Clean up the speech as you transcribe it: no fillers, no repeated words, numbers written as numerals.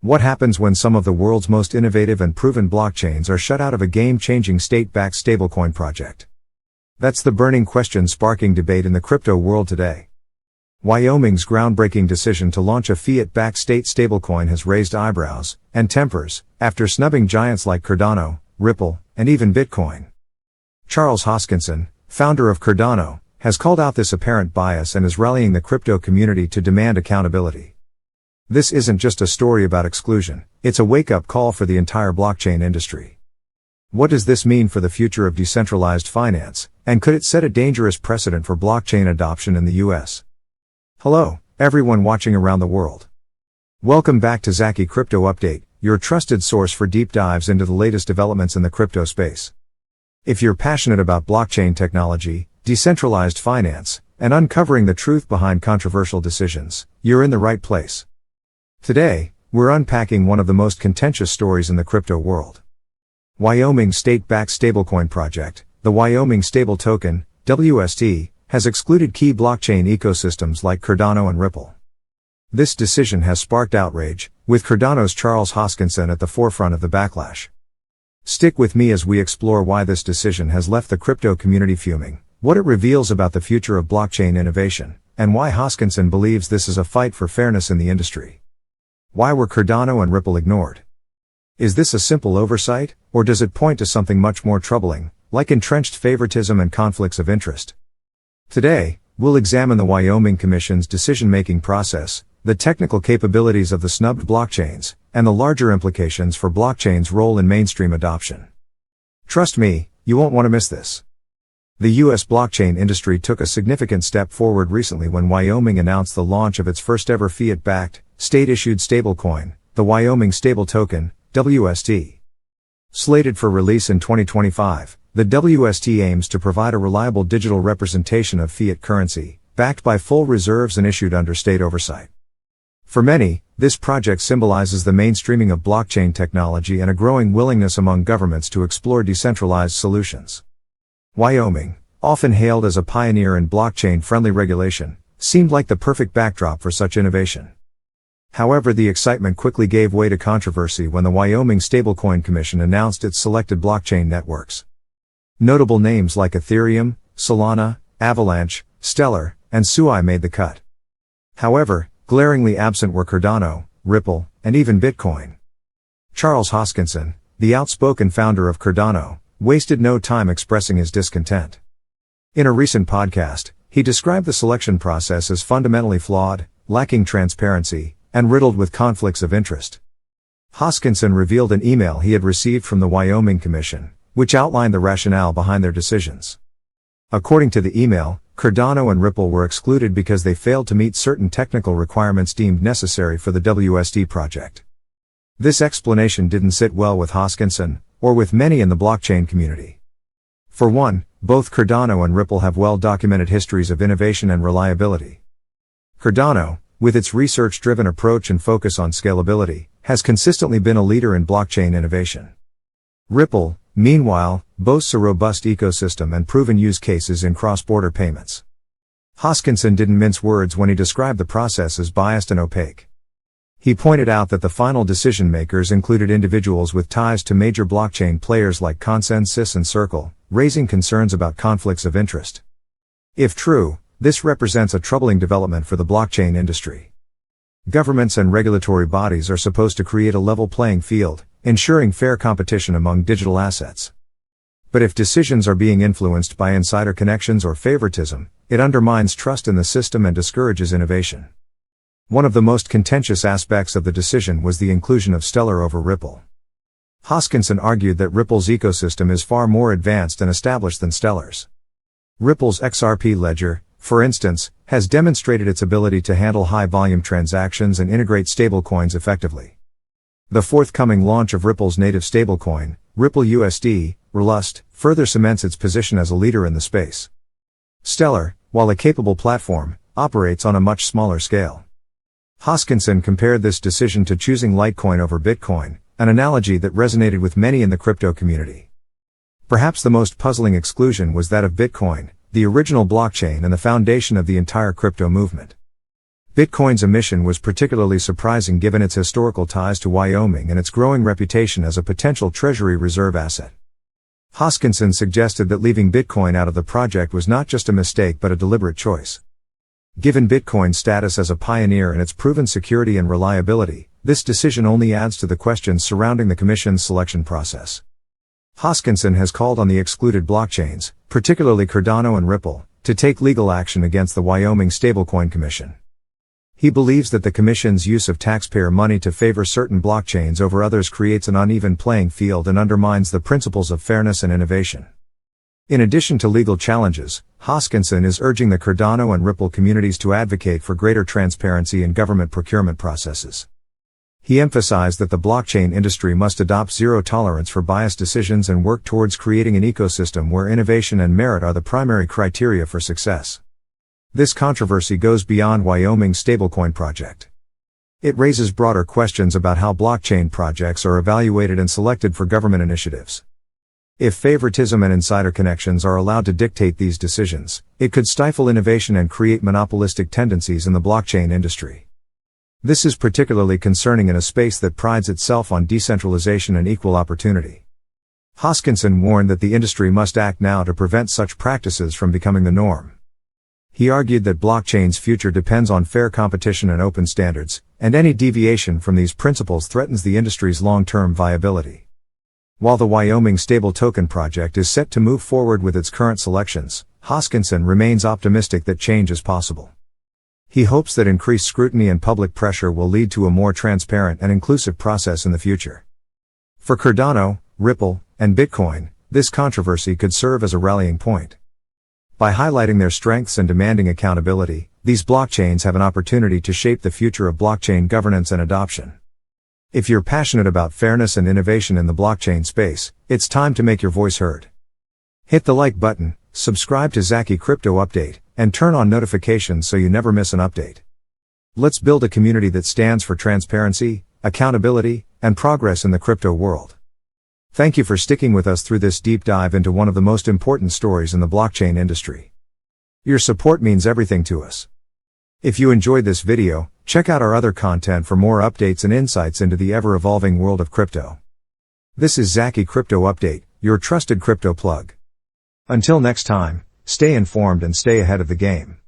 What happens when some of the world's most innovative and proven blockchains are shut out of a game-changing state-backed stablecoin project? That's the burning question sparking debate in the crypto world today. Wyoming's groundbreaking decision to launch a fiat-backed state stablecoin has raised eyebrows and tempers after snubbing giants like Cardano, Ripple, and even Bitcoin. Charles Hoskinson, founder of Cardano, has called out this apparent bias and is rallying the crypto community to demand accountability. This isn't just a story about exclusion, it's a wake-up call for the entire blockchain industry. What does this mean for the future of decentralized finance, and could it set a dangerous precedent for blockchain adoption in the US? Hello, everyone watching around the world. Welcome back to AZCoiner Crypto Update, your trusted source for deep dives into the latest developments in the crypto space. If you're passionate about blockchain technology, decentralized finance, and uncovering the truth behind controversial decisions, you're in the right place. Today, we're unpacking one of the most contentious stories in the crypto world. Wyoming's state-backed stablecoin project, the Wyoming Stable Token, WST, has excluded key blockchain ecosystems like Cardano and Ripple. This decision has sparked outrage, with Cardano's Charles Hoskinson at the forefront of the backlash. Stick with me as we explore why this decision has left the crypto community fuming, what it reveals about the future of blockchain innovation, and why Hoskinson believes this is a fight for fairness in the industry. Why were Cardano and Ripple ignored? Is this a simple oversight, or does it point to something much more troubling, like entrenched favoritism and conflicts of interest? Today, we'll examine the Wyoming Commission's decision-making process, the technical capabilities of the snubbed blockchains, and the larger implications for blockchain's role in mainstream adoption. Trust me, you won't want to miss this. The US blockchain industry took a significant step forward recently when Wyoming announced the launch of its first-ever fiat-backed, state-issued stablecoin, the Wyoming Stable Token, WST. Slated for release in 2025, the WST aims to provide a reliable digital representation of fiat currency, backed by full reserves and issued under state oversight. For many, this project symbolizes the mainstreaming of blockchain technology and a growing willingness among governments to explore decentralized solutions. Wyoming, often hailed as a pioneer in blockchain-friendly regulation, seemed like the perfect backdrop for such innovation. However, the excitement quickly gave way to controversy when the Wyoming Stablecoin Commission announced its selected blockchain networks. Notable names like Ethereum, Solana, Avalanche, Stellar, and Sui made the cut. However, glaringly absent were Cardano, Ripple, and even Bitcoin. Charles Hoskinson, the outspoken founder of Cardano, wasted no time expressing his discontent. In a recent podcast, he described the selection process as fundamentally flawed, lacking transparency, and riddled with conflicts of interest. Hoskinson revealed an email he had received from the Wyoming Commission, which outlined the rationale behind their decisions. According to the email, Cardano and Ripple were excluded because they failed to meet certain technical requirements deemed necessary for the WST project. This explanation didn't sit well with Hoskinson, or with many in the blockchain community. For one, both Cardano and Ripple have well-documented histories of innovation and reliability. Cardano, with its research-driven approach and focus on scalability, has consistently been a leader in blockchain innovation. Ripple, meanwhile, boasts a robust ecosystem and proven use cases in cross-border payments. Hoskinson didn't mince words when he described the process as biased and opaque. He pointed out that the final decision-makers included individuals with ties to major blockchain players like Consensys and Circle, raising concerns about conflicts of interest. If true, this represents a troubling development for the blockchain industry. Governments and regulatory bodies are supposed to create a level playing field, ensuring fair competition among digital assets. But if decisions are being influenced by insider connections or favoritism, it undermines trust in the system and discourages innovation. One of the most contentious aspects of the decision was the inclusion of Stellar over Ripple. Hoskinson argued that Ripple's ecosystem is far more advanced and established than Stellar's. Ripple's XRP ledger, for instance, has demonstrated its ability to handle high-volume transactions and integrate stablecoins effectively. The forthcoming launch of Ripple's native stablecoin, Ripple USD, RLUST, further cements its position as a leader in the space. Stellar, while a capable platform, operates on a much smaller scale. Hoskinson compared this decision to choosing Litecoin over Bitcoin, an analogy that resonated with many in the crypto community. Perhaps the most puzzling exclusion was that of Bitcoin, the original blockchain and the foundation of the entire crypto movement. Bitcoin's emission was particularly surprising given its historical ties to Wyoming and its growing reputation as a potential treasury reserve asset. Hoskinson suggested that leaving Bitcoin out of the project was not just a mistake but a deliberate choice. Given Bitcoin's status as a pioneer and its proven security and reliability, this decision only adds to the questions surrounding the Commission's selection process. Hoskinson has called on the excluded blockchains, particularly Cardano and Ripple, to take legal action against the Wyoming Stablecoin Commission. He believes that the Commission's use of taxpayer money to favor certain blockchains over others creates an uneven playing field and undermines the principles of fairness and innovation. In addition to legal challenges, Hoskinson is urging the Cardano and Ripple communities to advocate for greater transparency in government procurement processes. He emphasized that the blockchain industry must adopt zero tolerance for biased decisions and work towards creating an ecosystem where innovation and merit are the primary criteria for success. This controversy goes beyond Wyoming's stablecoin project. It raises broader questions about how blockchain projects are evaluated and selected for government initiatives. If favoritism and insider connections are allowed to dictate these decisions, it could stifle innovation and create monopolistic tendencies in the blockchain industry. This is particularly concerning in a space that prides itself on decentralization and equal opportunity. Hoskinson warned that the industry must act now to prevent such practices from becoming the norm. He argued that blockchain's future depends on fair competition and open standards, and any deviation from these principles threatens the industry's long-term viability. While the Wyoming Stable Token project is set to move forward with its current selections, Hoskinson remains optimistic that change is possible. He hopes that increased scrutiny and public pressure will lead to a more transparent and inclusive process in the future. For Cardano, Ripple, and Bitcoin, this controversy could serve as a rallying point. By highlighting their strengths and demanding accountability, these blockchains have an opportunity to shape the future of blockchain governance and adoption. If you're passionate about fairness and innovation in the blockchain space, it's time to make your voice heard. Hit the like button, subscribe to Zaki Crypto Update, and turn on notifications so you never miss an update. Let's build a community that stands for transparency, accountability, and progress in the crypto world. Thank you for sticking with us through this deep dive into one of the most important stories in the blockchain industry. Your support means everything to us. If you enjoyed this video, check out our other content for more updates and insights into the ever-evolving world of crypto. This is Zaki Crypto Update, your trusted crypto plug. Until next time, stay informed and stay ahead of the game.